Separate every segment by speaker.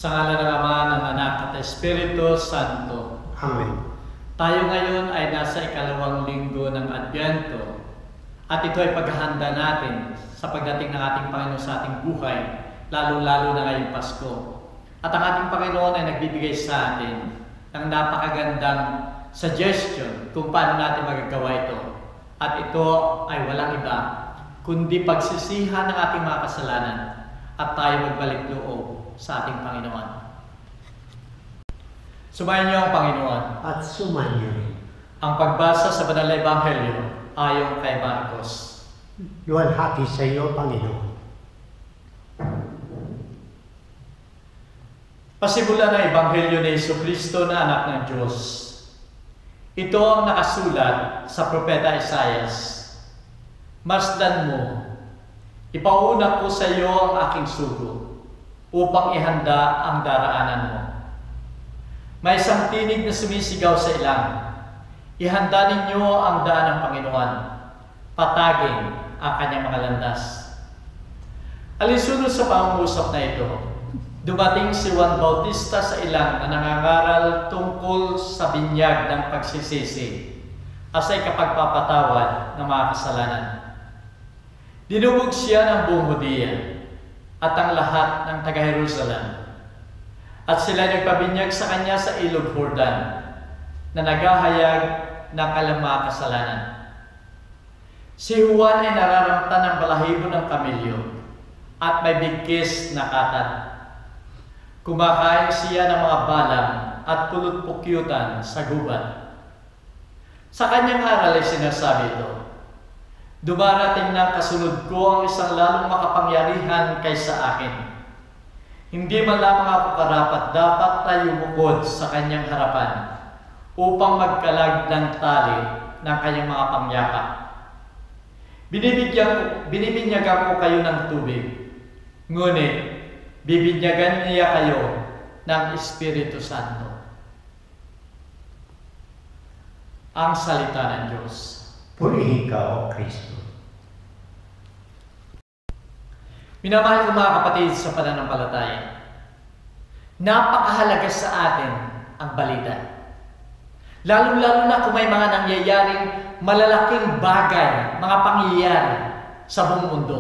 Speaker 1: Sa ngalan ng Ama, ng Anak at Espiritu Santo.
Speaker 2: Amen.
Speaker 1: Tayo ngayon ay nasa ikalawang linggo ng Adbyento at ito ay paghahanda natin sa pagdating ng ating Panginoon sa ating buhay, lalo-lalo na ngayong Pasko. At ang ating Panginoon ay nagbibigay sa atin ng napakagandang suggestion kung paano natin magagawa ito. At ito ay walang iba kundi pagsisihan ng ating mga kasalanan at tayo magbalik loob sa ating Panginoon. Sumayin niyo ang Panginoon.
Speaker 2: At sumayin rin.
Speaker 1: Ang pagbasa sa Banal na Ebanghelyo ayon kay Marcos.
Speaker 2: Luwalhati sa iyo, Panginoon.
Speaker 1: Pasimula ng Ebanghelyo ni Jesucristo na anak ng Diyos. Ito ang nakasulat sa Propeta Isaias. Masdan mo, ipauna ko sa iyo ang aking sugo upang ihanda ang daraanan mo. May isang tinig na sumisigaw sa ilang, ihanda ninyo ang daan ng Panginoon, patagin ang kanyang mga landas. Alinsunod sa pangungusap na ito, dumating si Juan Bautista sa ilang na nangangaral tungkol sa binyag ng pagsisisi at sa ikapagpapatawad ng mga kasalanan. Dinubog siya ng buong Hudiya at ang lahat ng taga-Jerusalem. At sila nagpabinyag sa kanya sa Ilog Jordan na naghahayag ng kanilang mga kasalanan. Si Juan ay nararamtan ng balahibo ng kamilyo at may bigkis na katat. Kumakain siya ng mga balang at pulot-pukyutan sa gubat. Sa kanyang aral ay sinasabi ito, dumarating ng kasunod ko ang isang lalong makapangyarihan kaysa akin. Hindi man lamang ako karapat-dapat tayo bukod sa kanyang harapan upang magkalag ng tali ng kanyang mga pangyapa. Binibinyagan ko kayo ng tubig, ngunit bibinyagan niya kayo ng Espiritu Santo. Ang salita ng Diyos.
Speaker 2: Purihin ka, O Kristo.
Speaker 1: Minamahal ko mga kapatid sa pananampalataya, napakahalaga sa atin ang balita. Lalo-lalo na kung may mga nangyayaring malalaking bagay, mga pangyayari sa buong mundo.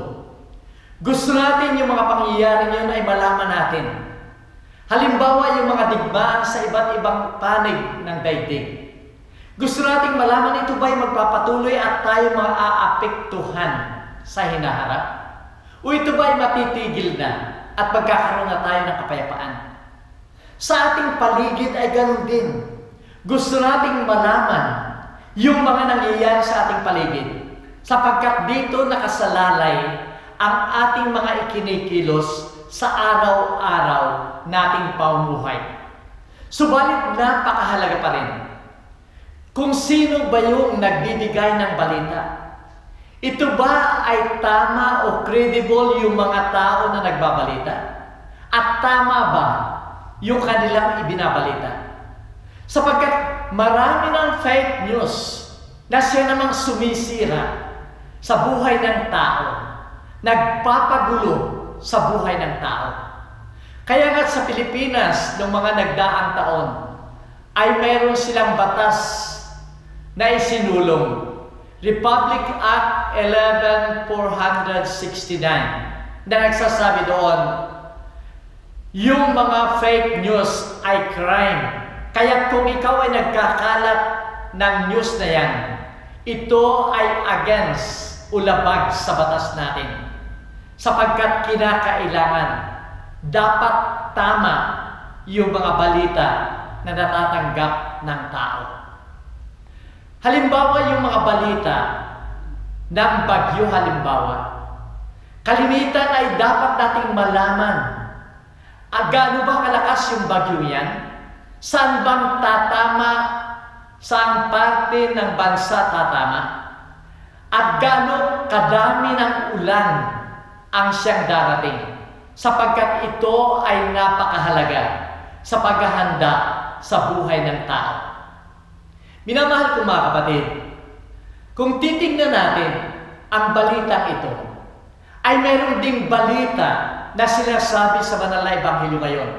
Speaker 1: Gusto natin yung mga pangyayari yun ay malaman natin. Halimbawa, yung mga digmaan sa iba't ibang panig ng daigdig. Gusto nating malaman ito ba'y magpapatuloy at tayo maaapektuhan sa hinaharap? O ito ba'y matitigil na at magkakaroon na tayo ng kapayapaan? Sa ating paligid ay ganun din. Gusto nating malaman yung mga nangyayari sa ating paligid sapagkat dito nakasalalay ang ating mga ikinikilos sa araw-araw nating pamumuhay. Subalit napakahalaga pa rin kung sino ba yung nagbibigay ng balita. Ito ba ay tama o credible yung mga tao na nagbabalita? At tama ba yung kanilang ibinabalita? Sapagkat marami ng fake news na siya namang sumisira sa buhay ng tao, nagpapagulo sa buhay ng tao. Kaya nga sa Pilipinas, noong mga nagdaang taon, ay mayroon silang batas na isinulong, Republic Act 11469, na nagsasabi doon, yung mga fake news ay crime. Kaya kung ikaw ay nagkakalat ng news na yan, ito ay against o labag sa batas natin. Sapagkat kinakailangan, dapat tama yung mga balita na natatanggap ng tao. Halimbawa, yung mga balita ng bagyo halimbawa, kalimitan ay dapat nating malaman. Gaano ba kalakas yung bagyo yan? Saan bang tatama? Saan parte ng bansa tatama? At gaano kadami ng ulan ang siyang darating? Sapagkat ito ay napakahalaga sa paghahanda sa buhay ng tao. Minamahal ko mga kapatid, kung titingnan natin ang balita ito, ay mayroon ding balita na sinasabi sa Banal na Ebanghelyo ngayon.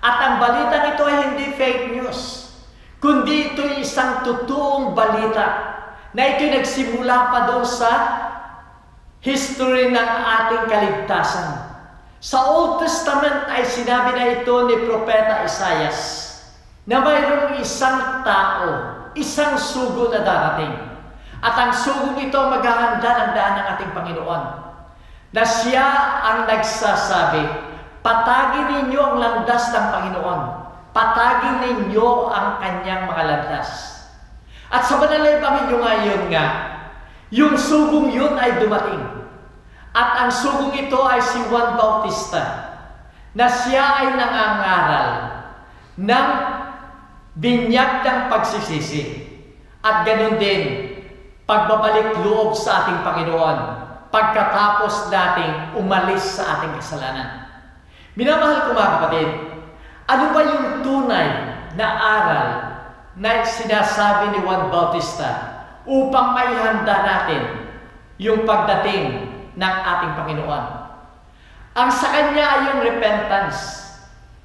Speaker 1: At ang balitang ito ay hindi fake news, kundi ito'y isang totoong balita na ito'y nagsimula pa doon sa history ng ating kaligtasan. Sa Old Testament ay sinabi na ito ni Propeta Isaias na mayroong isang tao, isang sugo na darating. At ang sugong ito maghahanda ng daan ng ating Panginoon. Na siya ang nagsasabi, patagin ninyo ang landas ng Panginoon. Patagin ninyo ang kanyang mga landas. At sa banal na Ebanghelyo ngayon nga, yung sugong yun ay dumating. At ang sugong ito ay si Juan Bautista, na siya ay nangangaral ng binyag ng pagsisisi. At ganun din, pagbabalik loob sa ating Panginoon, pagkatapos nating umalis sa ating kasalanan. Minamahal ko mga kapatid, ano ba yung tunay na aral na sinasabi ni Juan Bautista upang maihanda natin yung pagdating ng ating Panginoon? Ang sa kanya ay yung repentance.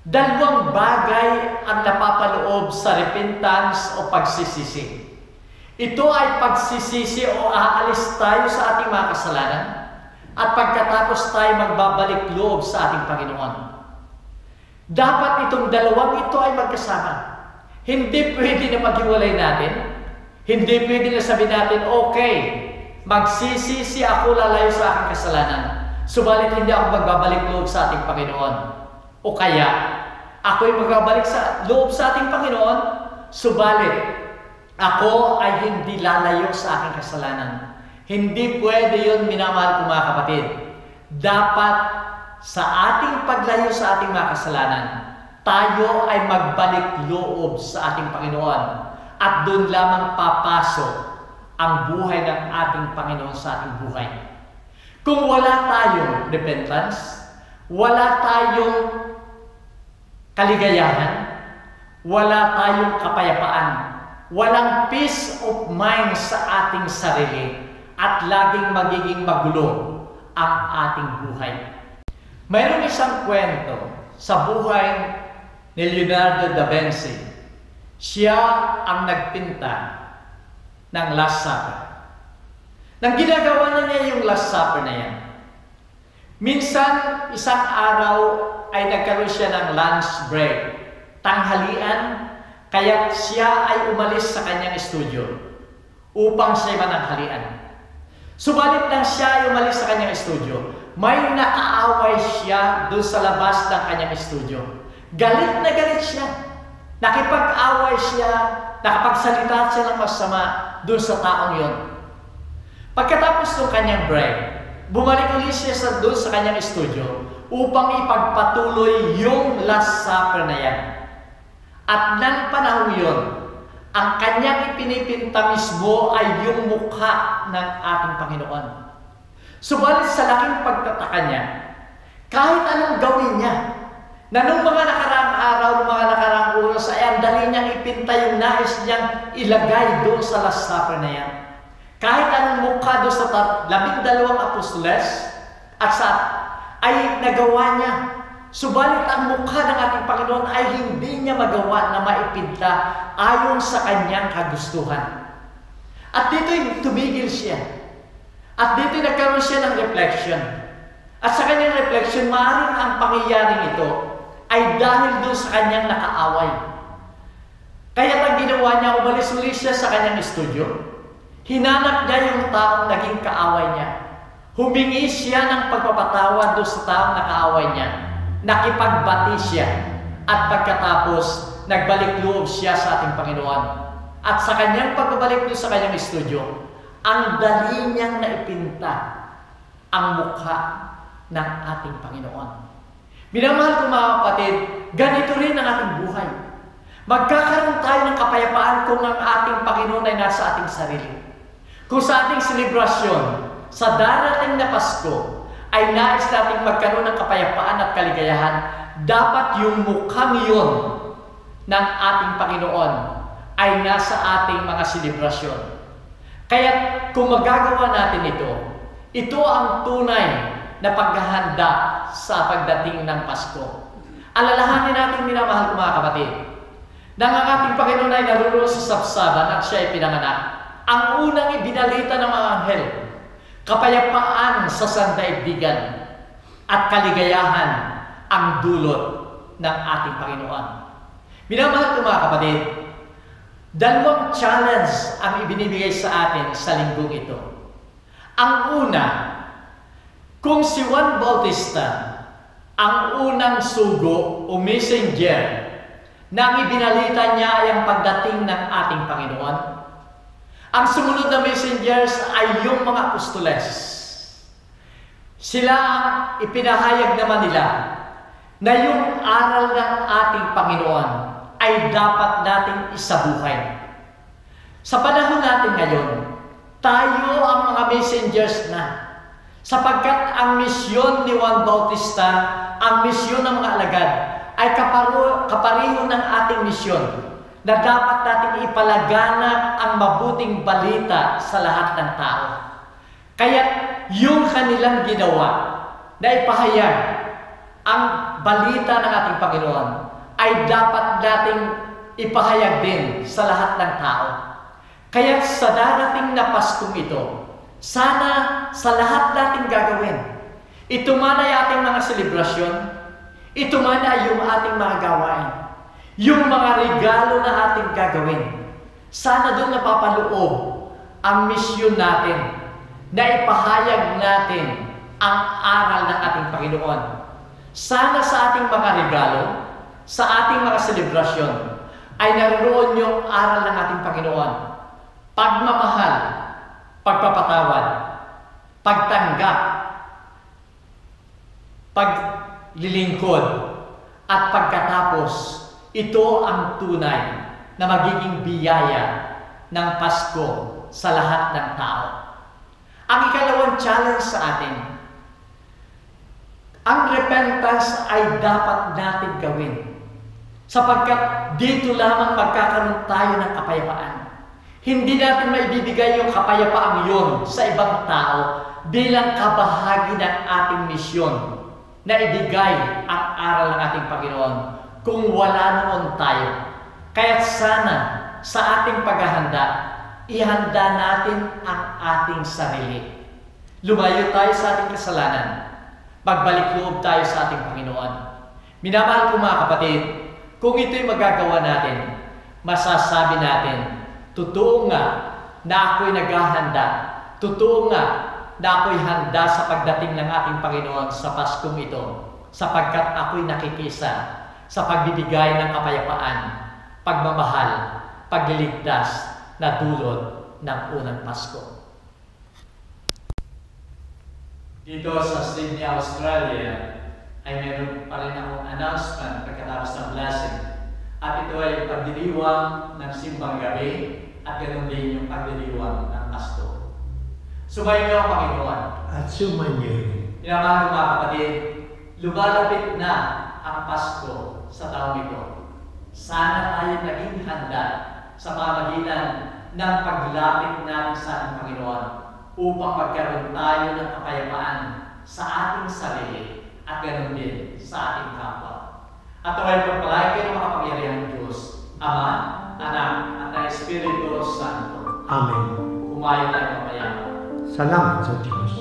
Speaker 1: Dalawang bagay ang napapaloob sa repentance o pagsisisi. Ito ay pagsisisi o aalis tayo sa ating mga kasalanan at pagkatapos tayo magbabalik loob sa ating Panginoon. Dapat itong dalawang ito ay magkasama. Hindi pwede na maghiwalay natin. Hindi pwede na sabihin natin, okay, magsisisi ako, lalayo sa aking kasalanan, subalit hindi ako magbabalik loob sa ating Panginoon. O kaya, ako'y magbabalik sa loob sa ating Panginoon, subalit ako ay hindi lalayo sa aking kasalanan. Hindi pwede yun, minamahal ko mga kapatid. Dapat sa ating paglayo sa ating mga kasalanan, tayo ay magbalik loob sa ating Panginoon at doon lamang papasok ang buhay ng ating Panginoon sa ating buhay. Kung wala tayong repentance, wala tayong kaligayahan, wala tayong kapayapaan, walang peace of mind sa ating sarili, at laging magiging magulo ang ating buhay. Mayroon isang kwento sa buhay ni Leonardo da Vinci. Siya ang nagpinta ng Last Supper. Nang ginagawa na niya yung Last Supper na yan, minsan, isang araw ay nagkaroon siya ng lunch break, tanghalian, kaya siya ay umalis sa kanyang studio upang siya mananghalian. Subalit nang siya ay umalis sa kanyang studio, may nakaaway siya doon sa labas ng kanyang studio. Galit na galit siya. Nakipag-away siya, nakapagsalita siya ng masama doon sa taong yon. Pagkatapos ng kanyang break, bumalik ulit siya doon sa kanyang studio upang ipagpatuloy yung Last Supper na yan. At nang panahon yun, ang kanyang ipinipinta mismo ay yung mukha ng ating Panginoon. Subalit sa laking pagtataka niya, kahit anong gawin niya, na nung mga nakaraang araw, mga nakaraang oras, ay ang dali niyang ipinta yung nais niyang ilagay doon sa Last Supper na yan. Kahit anong mukha doon sa 12 apostoles ay nagawa niya. Subalit ang mukha ng ating Panginoon ay hindi niya magawa na maipinta ayon sa kanyang kagustuhan. At dito'y tumigil siya. At dito'y nagkaroon siya ng reflection. At sa kanyang reflection, maaaring ang pangyayaring ito ay dahil doon sa kanyang nakaaway. Kaya ang ginawa niya, umalis ulit siya sa kanyang studio. Hinanap niya yung taong naging kaaway niya. Humingi siya ng pagpapatawad doon sa taong nakaaway niya. Nakipagbati siya. At pagkatapos, nagbalik loob siya sa ating Panginoon. At sa kanyang pagbabalik doon sa kanyang studio, ang dali niyang naipinta ang mukha ng ating Panginoon. Minamahal ko mga kapatid, ganito rin ang ating buhay. Magkakaroon tayo ng kapayapaan kung ang ating Panginoon ay nasa ating sarili. Kung sa ating selebrasyon, sa darating na Pasko, ay nais nating magkaroon ng kapayapaan at kaligayahan, dapat yung mukhang yun ng ating Panginoon ay nasa ating mga selebrasyon. Kaya kung magagawa natin ito ang tunay na paghahanda sa pagdating ng Pasko. Alalahanin natin, minamahal ko mga kapatid, nang ang ating Panginoon ay naruroon sa sabsaban at siya ay pinanganak, ang unang ibinalita ng mga anghel, kapayapaan sa sandaigdigan at kaligayahan ang dulot ng ating Panginoon. Minamahal ko mga kapatid, dalawang challenge ang ibinibigay sa atin sa linggong ito. Ang una, kung si Juan Bautista ang unang sugo o messenger na ang ibinalita niya ay ang pagdating ng ating Panginoon, ang sumunod na messengers ay yung mga apostoles. Sila ang ipinahayag naman nila na yung aral ng ating Panginoon ay dapat nating isabuhay. Sa panahon natin ngayon, tayo ang mga messengers na, sapagkat ang misyon ni Juan Bautista, ang misyon ng mga alagad, ay kapareho ng ating misyon na dapat nating ipalaganap ang mabuting balita sa lahat ng tao. Kaya yung kanilang ginawa na ipahayag ang balita ng ating Panginoon ay dapat nating ipahayag din sa lahat ng tao. Kaya sa darating na Paskong ito, sana sa lahat nating gagawin, ito man ay ating mga selebrasyon, ito man ay yung ating mga gawain, yung mga regalo na ating gagawin, sana doon napapaloob ang misyon natin na ipahayag natin ang aral ng ating Panginoon. Sana sa ating mga regalo, sa ating mga selebrasyon, ay naroon yung aral ng ating Panginoon. Pagmamahal, pagpapatawad, pagtanggap, paglilingkod, at pagkatapos, ito ang tunay na magiging biyaya ng Pasko sa lahat ng tao. Ang ikalawang challenge sa atin, ang repentance ay dapat natin gawin sapagkat dito lamang magkakaroon tayo ng kapayapaan. Hindi natin maibibigay yung kapayapaang yun sa ibang tao bilang kabahagi ng ating misyon na ibigay ang aral ng ating Panginoon kung wala noon tayo. Kaya sana sa ating paghahanda, ihanda natin ang ating sarili. Lumayo tayo sa ating kasalanan. Pagbalik loob tayo sa ating Panginoon. Minamahal ko mga kapatid, kung ito'y magagawa natin, masasabi natin, totoo nga na ako'y naghahanda. Totoo nga na ako'y handa sa pagdating ng ating Panginoon sa Paskong ito, sapagkat ako'y nakikisa sa pagbibigay ng kapayapaan, pagmamahal, pagliligtas na dulot ng unang Pasko. Dito sa Sydney, Australia, ay meron pa rin akong announcement pagkatapos ng blessing. At ito ay pagdiriwang ng simbang gabi at ganoon din yung pagdiriwang ng Pasko. Sumayin niyo ang Panginoon.
Speaker 2: At sumanyo rin.
Speaker 1: Minamahal ko mga kapatid, lumalapit na ang Pasko sa taong ito. Sana tayo naging handa sa pamagitan ng paglapit natin sa ating Panginoon upang magkaroon tayo ng kapayapaan sa ating sarili at ganoon din sa ating kapwa. At ito ay pagpalagi ng makapangyarihan ng Diyos, Ama, Anak, at ang Espiritu Santo.
Speaker 2: Amen.
Speaker 1: Kumain tayo mamaya.
Speaker 2: Salamat sa Diyos.